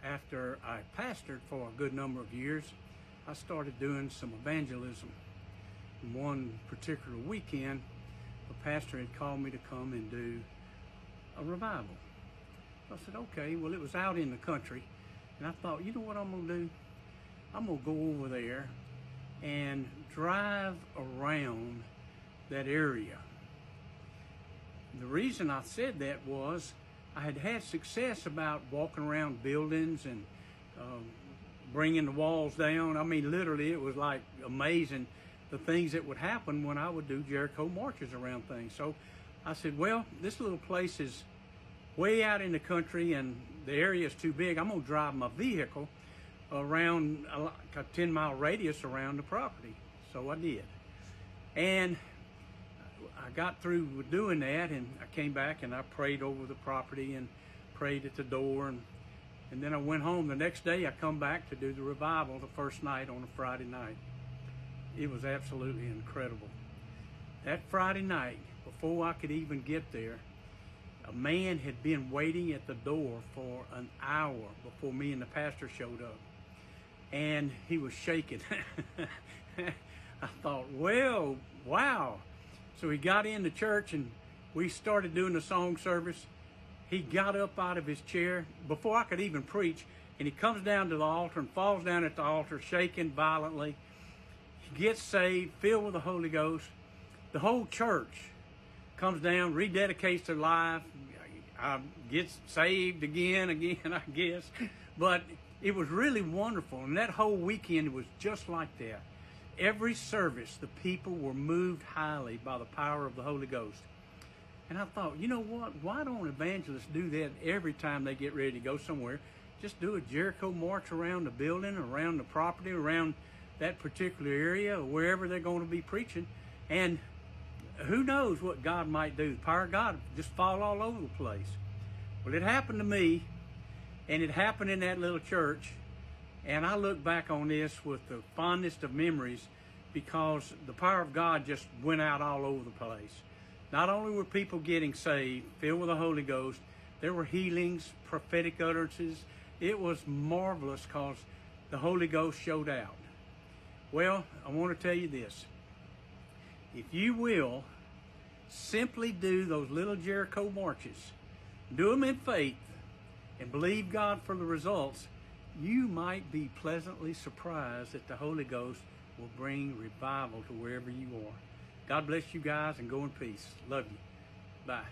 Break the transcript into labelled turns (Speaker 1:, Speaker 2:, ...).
Speaker 1: after I pastored for a good number of years, I started doing some evangelism. And one particular weekend, the pastor had called me to come and do a revival. I said, okay. Well, it was out in the country, and I thought, you know what I'm going to do? I'm going to go over there and drive around that area. The reason I said that was I had had success about walking around buildings and bringing the walls down. I mean, literally, it was like amazing the things that would happen when I would do Jericho marches around things. So I said, well, this little place is way out in the country and the area is too big. I'm going to drive my vehicle around a 10-mile radius around the property. So I did. And I got through with doing that, and I came back and I prayed over the property and prayed at the door. And then I went home. The next day I come back to do the revival the first night on a Friday night. It was absolutely incredible. That Friday night, before I could even get there, a man had been waiting at the door for an hour before me and the pastor showed up. And he was shaking. I thought, well, wow. So he got into church and we started doing the song service. He got up out of his chair before I could even preach, and he comes down to the altar and falls down at the altar, shaking violently. He gets saved, filled with the Holy Ghost. The whole church comes down, rededicates their life, gets saved again, I guess. But it was really wonderful, and that whole weekend was just like that. Every service, the people were moved highly by the power of the Holy Ghost. And I thought, you know what? Why don't evangelists do that every time they get ready to go somewhere? Just do a Jericho march around the building, around the property, around that particular area, or wherever they're going to be preaching. And who knows what God might do. The power of God just fall all over the place. Well, it happened to me, and it happened in that little church. And I look back on this with the fondest of memories, because the power of God just went out all over the place. Not only were people getting saved, filled with the Holy Ghost, there were healings, prophetic utterances. It was marvelous because the Holy Ghost showed out. Well, I want to tell you this. If you will simply do those little Jericho marches, do them in faith, and believe God for the results, you might be pleasantly surprised that the Holy Ghost will bring revival to wherever you are. God bless you guys, and go in peace. Love you. Bye.